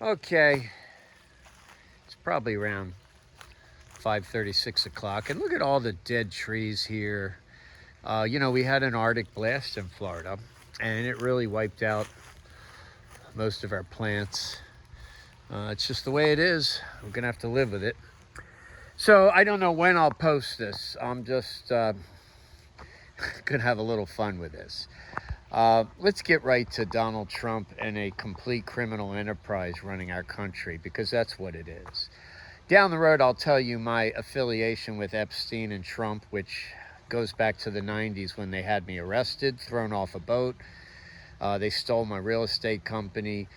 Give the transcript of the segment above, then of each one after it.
Okay, it's probably around 5:30, 6 o'clock, and look at all the dead trees here. We had an Arctic blast in Florida, and it really wiped out most of our plants. It's just the way it is. We're gonna have to live with it. So I don't know when I'll post this. I'm just gonna have a little fun with this. Let's get right to Donald Trump and a complete criminal enterprise running our country, because that's what it is. Down the road, I'll tell you my affiliation with Epstein and Trump, which goes back to the 90s when they had me arrested, thrown off a boat. They stole my real estate company.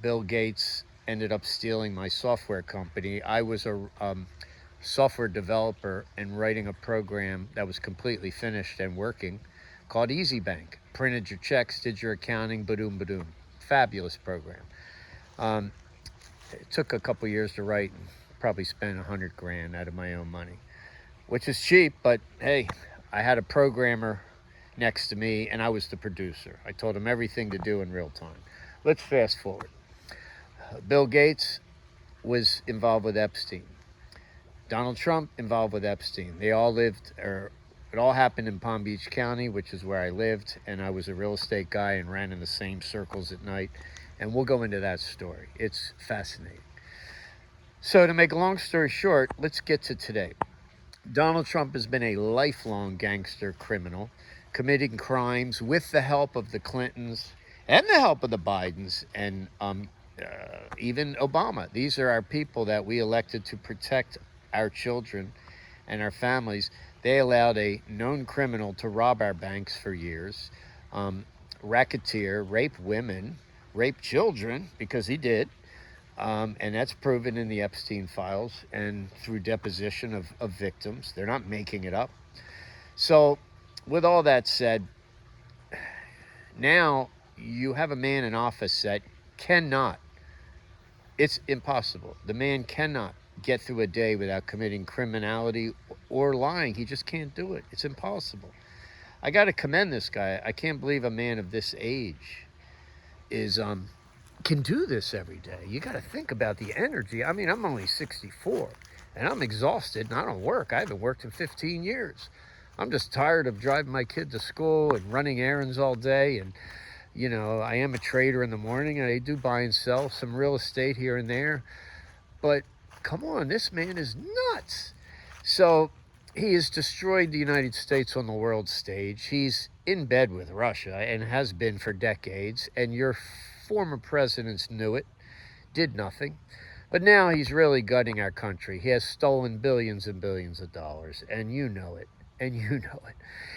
Bill Gates ended up stealing my software company. I was a software developer and writing a program that was completely finished and working called EasyBank. Printed your checks, did your accounting, badoom, badoom. Fabulous program. Um, it took a couple years to write and probably spent 100 grand out of my own money, which is cheap, but hey, I had a programmer next to me and I was the producer. I told him everything to do in real time. Let's fast forward. Bill Gates was involved with Epstein. Donald Trump involved with Epstein. They all lived, or it all happened in Palm Beach County, which is where I lived, and I was a real estate guy and ran in the same circles at night. And we'll go into that story. It's fascinating. So to make a long story short, let's get to today. Donald Trump has been a lifelong gangster criminal, committing crimes with the help of the Clintons and the help of the Bidens and even Obama. These are our people that we elected to protect our children and our families. They allowed a known criminal to rob our banks for years, racketeer, rape women, rape children, because he did. And that's proven in the Epstein files and through deposition of victims. They're not making it up. So, with all that said, now you have a man in office that cannot, it's impossible. The man cannot get through a day without committing criminality or lying. He just can't do it. It's impossible. I got to commend this guy. I can't believe a man of this age is can do this every day. You got to think about the energy. I mean, I'm only 64 and I'm exhausted and I don't work. I haven't worked in 15 years. I'm just tired of driving my kid to school and running errands all day. And, I am a trader in the morning and I do buy and sell some real estate here and there. But come on, this man is nuts. So he has destroyed the United States on the world stage. He's in bed with Russia and has been for decades. And your former presidents knew it, did nothing. But now he's really gutting our country. He has stolen billions and billions of dollars, and you know it. And you know it.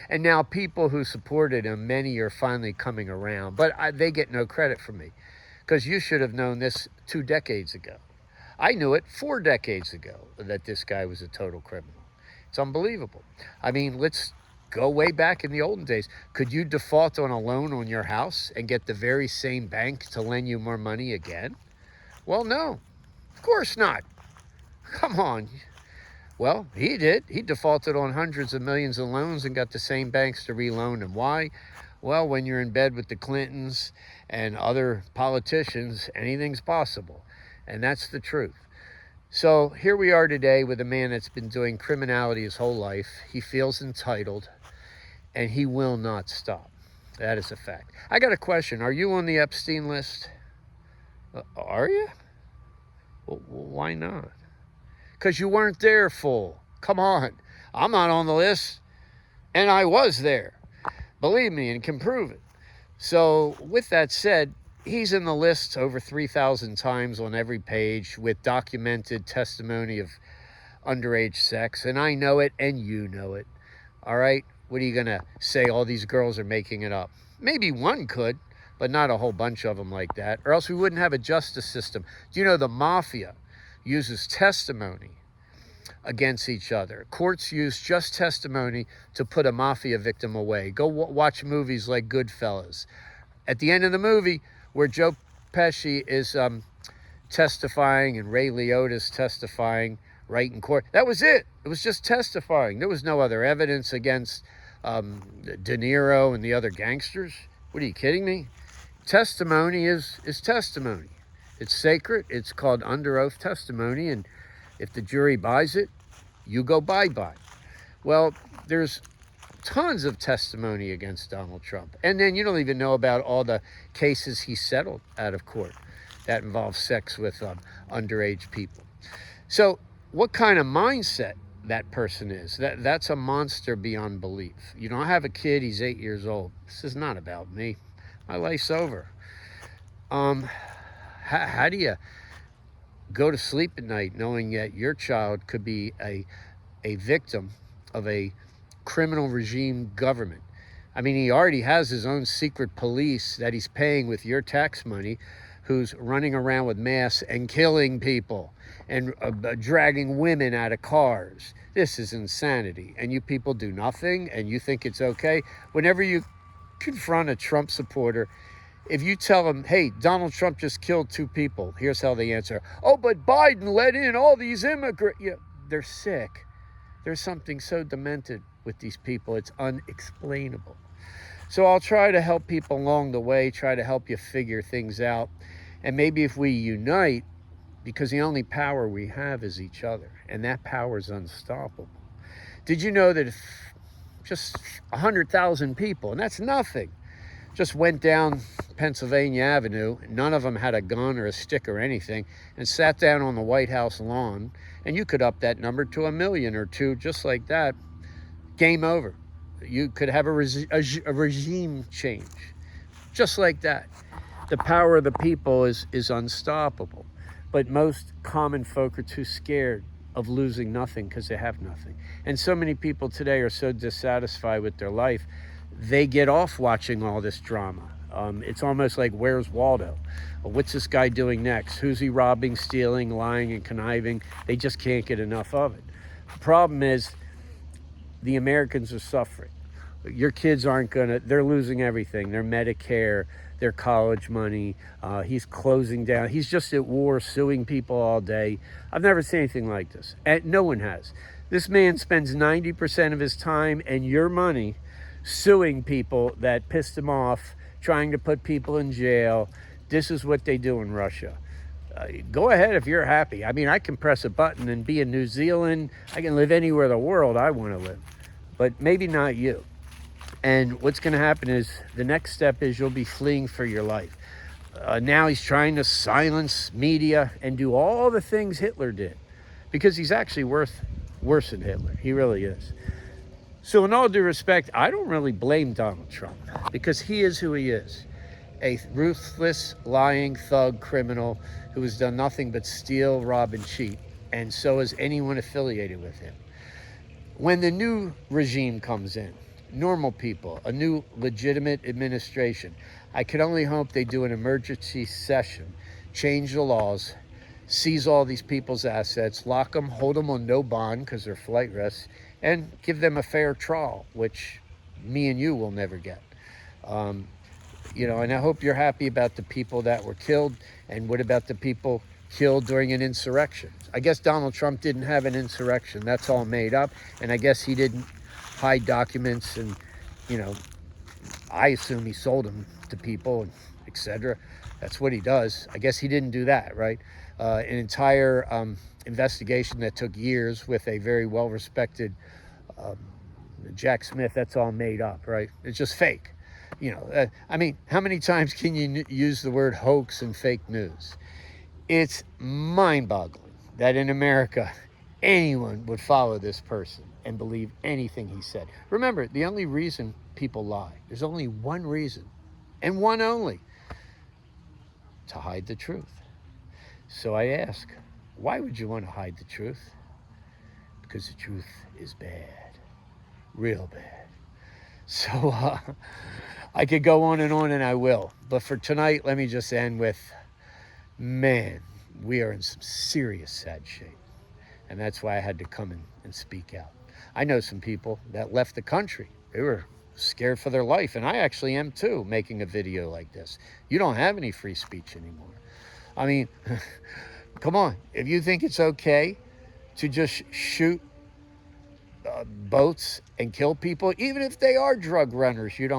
And now people who supported him, many are finally coming around. But they get no credit from me, because you should have known this 2 decades ago. I knew it 4 decades ago that this guy was a total criminal. It's unbelievable. I mean, let's go way back in the olden days. Could you default on a loan on your house and get the very same bank to lend you more money again? Well, no, of course not. Come on. Well, he did. He defaulted on hundreds of millions of loans and got the same banks to reloan him. Why? Well, when you're in bed with the Clintons and other politicians, anything's possible. And that's the truth. So here we are today with a man that's been doing criminality his whole life. He feels entitled, and he will not stop. That is a fact. I got a question. Are you on the Epstein list? Are you? Well, why not? Because you weren't there, fool. Come on. I'm not on the list, and I was there. Believe me, and can prove it. So with that said, he's in the list over 3,000 times on every page with documented testimony of underage sex. And I know it, and you know it. All right? What are you going to say? All these girls are making it up. Maybe one could, but not a whole bunch of them like that. Or else we wouldn't have a justice system. Do you know the mafia uses testimony against each other? Courts use just testimony to put a mafia victim away. Go watch movies like Goodfellas. At the end of the movie, where Joe Pesci is testifying and Ray Liotta's testifying right in court, that was it. It was just testifying. There was no other evidence against De Niro and the other gangsters. What are you kidding me? Testimony is testimony. It's sacred. It's called under oath testimony. And if the jury buys it, you go bye-bye. Well, there's tons of testimony against Donald Trump. And then you don't even know about all the cases he settled out of court that involve sex with underage people. So what kind of mindset that person is, that's a monster beyond belief. You don't have a kid, he's 8 years old. This is not about me. My life's over. How do you go to sleep at night knowing that your child could be a victim of a criminal regime government? I mean, he already has his own secret police that he's paying with your tax money, who's running around with masks and killing people and dragging women out of cars. This is insanity. And you people do nothing and you think it's okay. Whenever you confront a Trump supporter, if you tell them, hey, Donald Trump just killed 2 people, here's how they answer. Oh, but Biden let in all these immigrants. Yeah, they're sick. There's something so demented with these people. It's unexplainable. So I'll try to help people along the way, try to help you figure things out. And maybe if we unite, because the only power we have is each other, and that power is unstoppable. Did you know that if just 100,000 people, and that's nothing, just went down Pennsylvania Avenue, none of them had a gun or a stick or anything, and sat down on the White House lawn, and you could up that number to 1 million or 2, just like that, game over. You could have a regime change, just like that. The power of the people is unstoppable. But most common folk are too scared of losing nothing because they have nothing. And so many people today are so dissatisfied with their life, they get off watching all this drama. It's almost like, where's Waldo? What's this guy doing next? Who's he robbing, stealing, lying, and conniving? They just can't get enough of it. The problem is the Americans are suffering. Your kids aren't they're losing everything. Their Medicare, their college money. He's closing down. He's just at war, suing people all day. I've never seen anything like this. And no one has. This man spends 90% of his time and your money suing people that pissed him off, trying to put people in jail. This is what they do in Russia. Go ahead if you're happy. I mean, I can press a button and be in New Zealand. I can live anywhere in the world I want to live, but maybe not you. And what's going to happen is the next step is you'll be fleeing for your life. Now he's trying to silence media and do all the things Hitler did, because he's actually worse than Hitler. He really is. So in all due respect, I don't really blame Donald Trump, because he is who he is. A ruthless, lying thug criminal who has done nothing but steal, rob, and cheat. And so is anyone affiliated with him. When the new regime comes in, normal people, a new legitimate administration, I can only hope they do an emergency session, change the laws, seize all these people's assets, lock them, hold them on no bond because they're flight risks, and give them a fair trial, which me and you will never get. And I hope you're happy about the people that were killed. And what about the people killed during an insurrection? I guess Donald Trump didn't have an insurrection. That's all made up. And I guess he didn't hide documents, and I assume he sold them to people, and etc. That's what he does. I guess he didn't do that, right? An entire investigation that took years with a very well-respected Jack Smith, that's all made up, right? It's just fake. I mean, how many times can you use the word hoax and fake news? It's mind-boggling that in America, anyone would follow this person and believe anything he said. Remember, the only reason people lie, there's only one reason, and one only: to hide the truth. So I ask, why would you want to hide the truth? Because the truth is bad, real bad. So I could go on, and I will. But for tonight, let me just end with, man, we are in some serious sad shape. And that's why I had to come in and speak out. I know some people that left the country. They were scared for their life. And I actually am too, making a video like this. You don't have any free speech anymore. I mean, come on. If you think it's okay to just shoot boats and kill people, even if they are drug runners. You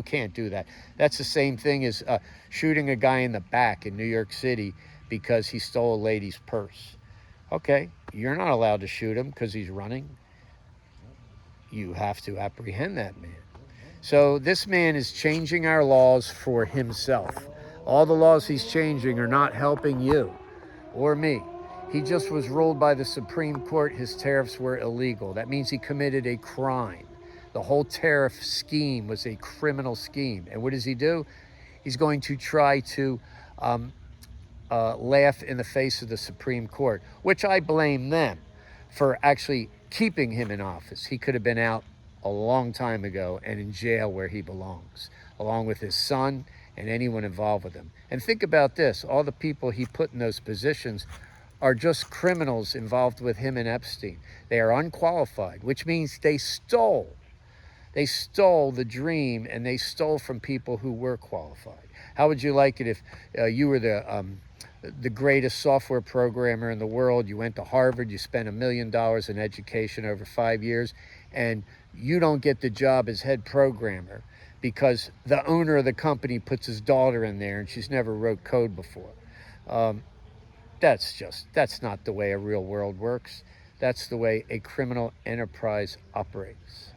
can't do that. That's the same thing as shooting a guy in the back in New York City because he stole a lady's purse. Okay, you're not allowed to shoot him because he's running. You have to apprehend that man. So this man is changing our laws for himself. All the laws he's changing are not helping you or me. He just was ruled by the Supreme Court his tariffs were illegal. That means he committed a crime. The whole tariff scheme was a criminal scheme. And what does he do? He's going to try to laugh in the face of the Supreme Court, which I blame them for actually keeping him in office. He could have been out a long time ago and in jail where he belongs, along with his son and anyone involved with him. And think about this, all the people he put in those positions are just criminals involved with him and Epstein. They are unqualified, which means they stole. They stole the dream, and they stole from people who were qualified. How would you like it if you were the greatest software programmer in the world? You went to Harvard, you spent $1 million in education over 5 years, and you don't get the job as head programmer because the owner of the company puts his daughter in there and she's never wrote code before. That's not the way a real world works. That's the way a criminal enterprise operates.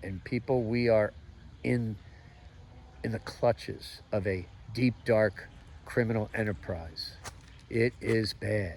And people, we are in the clutches of a deep, dark criminal enterprise. It is bad.